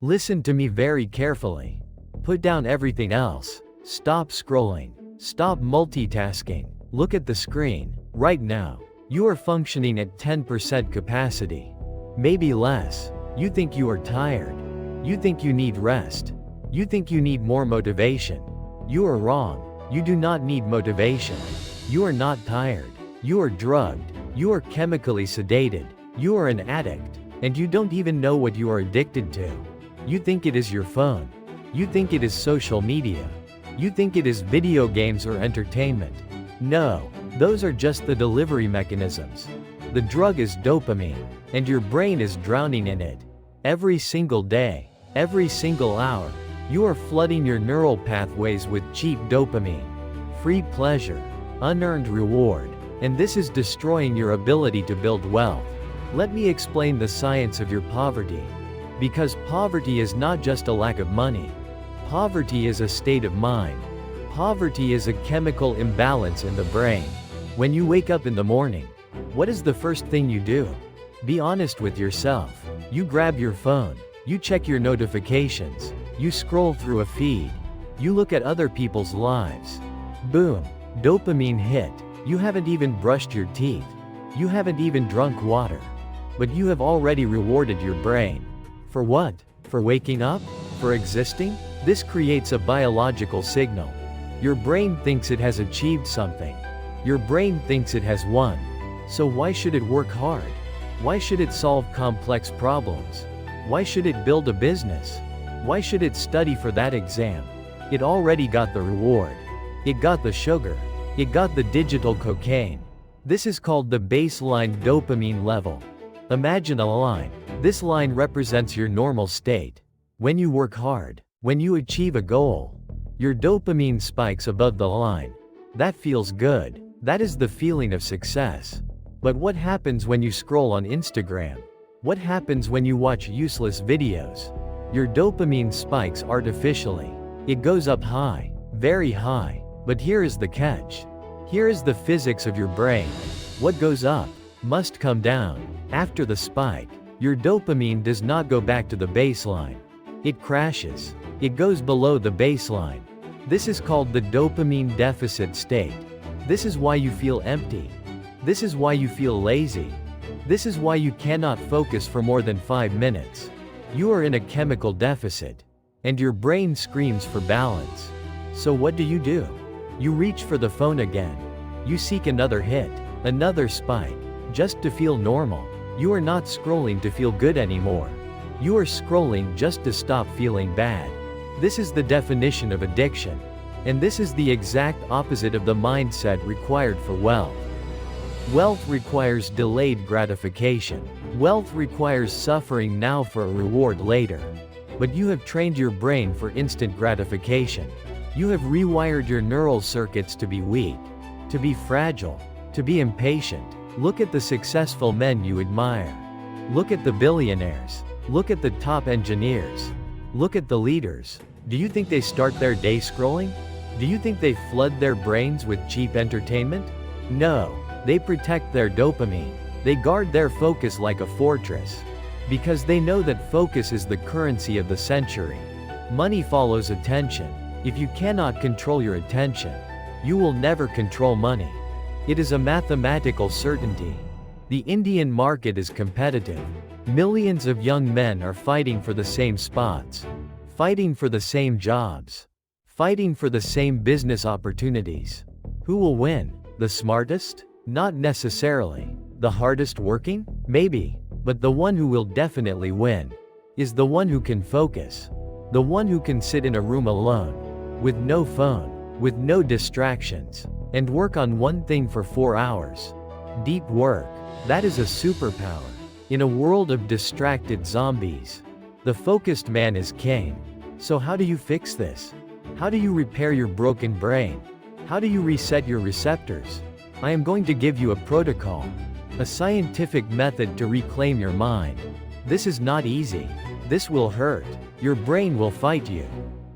Listen to me very carefully. Put down everything else. Stop scrolling. Stop multitasking. Look at the screen. Right now, you are functioning at 10% capacity. Maybe less. You think you are tired. You think you need rest. You think you need more motivation. You are wrong. You do not need motivation. You are not tired. You are drugged. You are chemically sedated. You are an addict. And you don't even know what you are addicted to. You think it is your phone. You think it is social media. You think it is video games or entertainment. No, those are just the delivery mechanisms. The drug is dopamine, and your brain is drowning in it. Every single day, every single hour, you are flooding your neural pathways with cheap dopamine. Free pleasure, unearned reward, and this is destroying your ability to build wealth. Let me explain the science of your poverty. Because poverty is not just a lack of money. Poverty is a state of mind. Poverty is a chemical imbalance in the brain. When you wake up in the morning, what is the first thing you do? Be honest with yourself. You grab your phone. You check your notifications. You scroll through a feed. You look at other people's lives. Boom. Dopamine hit. You haven't even brushed your teeth. You haven't even drunk water. But you have already rewarded your brain. For what? For waking up? For existing? This creates a biological signal. Your brain thinks it has achieved something. Your brain thinks it has won. So why should it work hard? Why should it solve complex problems? Why should it build a business? Why should it study for that exam? It already got the reward. It got the sugar. It got the digital cocaine. This is called the baseline dopamine level. Imagine a line. This line represents your normal state. When you work hard, when you achieve a goal, your dopamine spikes above the line. That feels good. That is the feeling of success. But what happens when you scroll on Instagram? What happens when you watch useless videos? Your dopamine spikes artificially. It goes up high, very high. But here is the catch. Here is the physics of your brain. What goes up must come down. After the spike, your dopamine does not go back to the baseline. It crashes. It goes below the baseline. This is called the dopamine deficit state. This is why you feel empty. This is why you feel lazy. This is why you cannot focus for more than 5 minutes. You are in a chemical deficit. And your brain screams for balance. So what do? You reach for the phone again. You seek another hit, another spike, just to feel normal. You are not scrolling to feel good anymore. You are scrolling just to stop feeling bad. This is the definition of addiction. And this is the exact opposite of the mindset required for wealth. Wealth requires delayed gratification. Wealth requires suffering now for a reward later. But you have trained your brain for instant gratification. You have rewired your neural circuits to be weak, to be fragile, to be impatient. Look at the successful men you admire. Look at the billionaires. Look at the top engineers. Look at the leaders. Do you think they start their day scrolling? Do you think they flood their brains with cheap entertainment? No, they protect their dopamine. They guard their focus like a fortress. Because they know that focus is the currency of the century. Money follows attention. If you cannot control your attention, you will never control money. It is a mathematical certainty. The Indian market is competitive. Millions of young men are fighting for the same spots, fighting for the same jobs, fighting for the same business opportunities. Who will win? The smartest? Not necessarily. The hardest working? Maybe. But the one who will definitely win is the one who can focus. The one who can sit in a room alone, with no phone, with no distractions, and work on one thing for 4 hours. Deep work. That is a superpower. In a world of distracted zombies, the focused man is king. So how do you fix this? How do you repair your broken brain? How do you reset your receptors? I am going to give you a protocol, a scientific method to reclaim your mind. This is not easy. This will hurt. Your brain will fight you.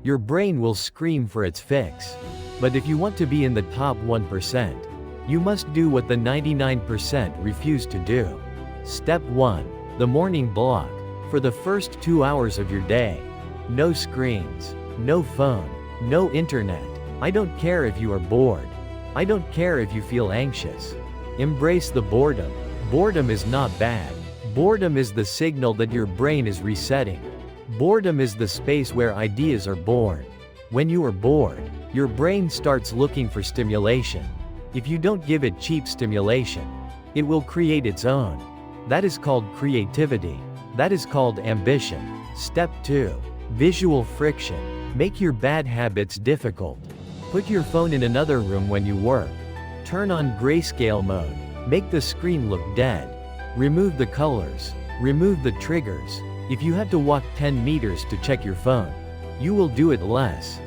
Your brain will scream for its fix. But if you want to be in the top 1%, you must do what the 99% refuse to do. Step 1. The morning block. For the first 2 hours of your day. No screens. No phone. No internet. I don't care if you are bored. I don't care if you feel anxious. Embrace the boredom. Boredom is not bad. Boredom is the signal that your brain is resetting. Boredom is the space where ideas are born. When you are bored, your brain starts looking for stimulation. If you don't give it cheap stimulation, it will create its own. That is called creativity. That is called ambition. Step 2. Visual friction. Make your bad habits difficult. Put your phone in another room when you work. Turn on grayscale mode. Make the screen look dead. Remove the colors. Remove the triggers. If you have to walk 10 meters to check your phone, you will do it less.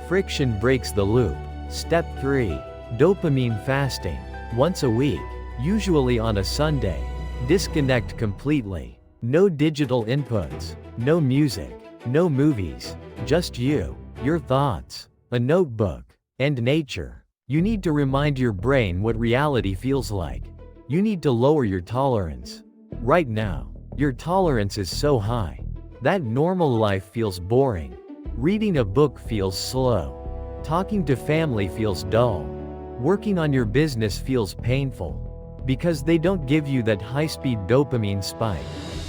Friction breaks the loop. Step 3. Dopamine fasting. Once a week, usually on a Sunday. Disconnect completely. No digital inputs. No music. No movies. Just you, your thoughts, a notebook, and nature. You need to remind your brain what reality feels like. You need to lower your tolerance. Right now, your tolerance is so high that normal life feels boring. Reading a book feels slow. Talking to family feels dull. Working on your business feels painful. Because they don't give you that high-speed dopamine spike.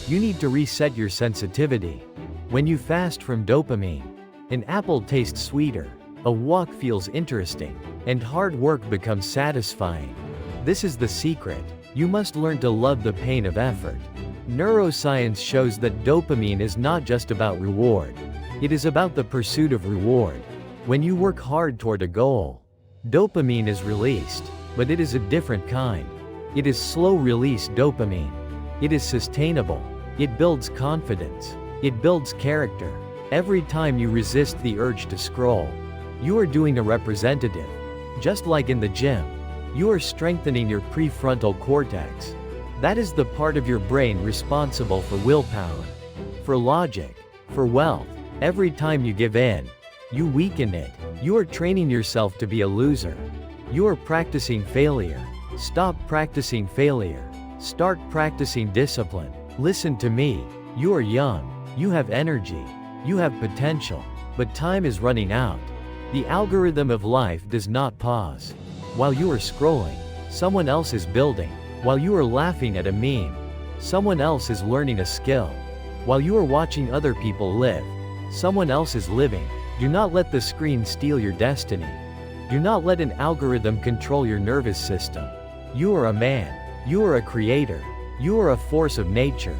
You need to reset your sensitivity. When you fast from dopamine, an apple tastes sweeter, a walk feels interesting, and hard work becomes satisfying. This is the secret. You must learn to love the pain of effort. Neuroscience shows that dopamine is not just about reward. It is about the pursuit of reward. When you work hard toward a goal, dopamine is released, but it is a different kind. It is slow-release dopamine. It is sustainable. It builds confidence. It builds character. Every time you resist the urge to scroll, you are doing a representative. Just like in the gym, you are strengthening your prefrontal cortex. That is the part of your brain responsible for willpower, for logic, for wealth. Every time you give in, you weaken it. You are training yourself to be a loser. You are practicing failure. Stop practicing failure. Start practicing discipline. Listen to me. You are young. You have energy. You have potential. But time is running out. The algorithm of life does not pause. While you are scrolling, someone else is building. While you are laughing at a meme, someone else is learning a skill. While you are watching other people live, someone else is living. Do not let the screen steal your destiny. Do not let an algorithm control your nervous system. You are a man. You are a creator. You are a force of nature.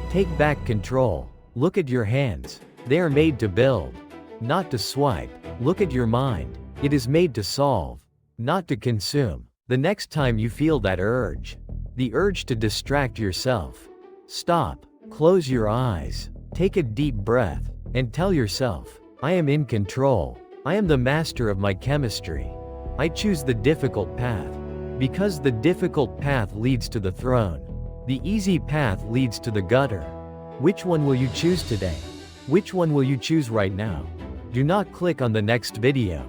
Take back control. Look at your hands. They are made to build, not to swipe. Look at your mind. It is made to solve, not to consume. The next time you feel that urge, the urge to distract yourself, stop, close your eyes, take a deep breath, and tell yourself, I am in control. I am the master of my chemistry. I choose the difficult path. Because the difficult path leads to the throne. The easy path leads to the gutter. Which one will you choose today? Which one will you choose right now? Do not click on the next video.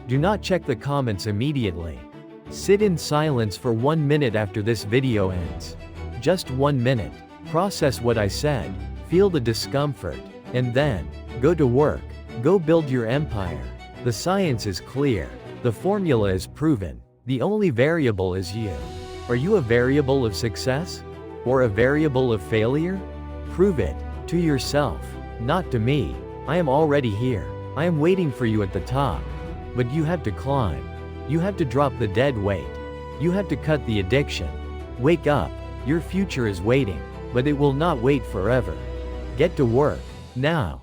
Do not check the comments immediately. Sit in silence for 1 minute after this video ends. Just 1 minute. Process what I said, feel the discomfort, and then, go to work. Go build your empire. The science is clear. The formula is proven. The only variable is you. Are you a variable of success? Or a variable of failure? Prove it. To yourself. Not to me. I am already here. I am waiting for you at the top. But you have to climb. You have to drop the dead weight. You have to cut the addiction. Wake up. Your future is waiting. But it will not wait forever. Get to work. Now.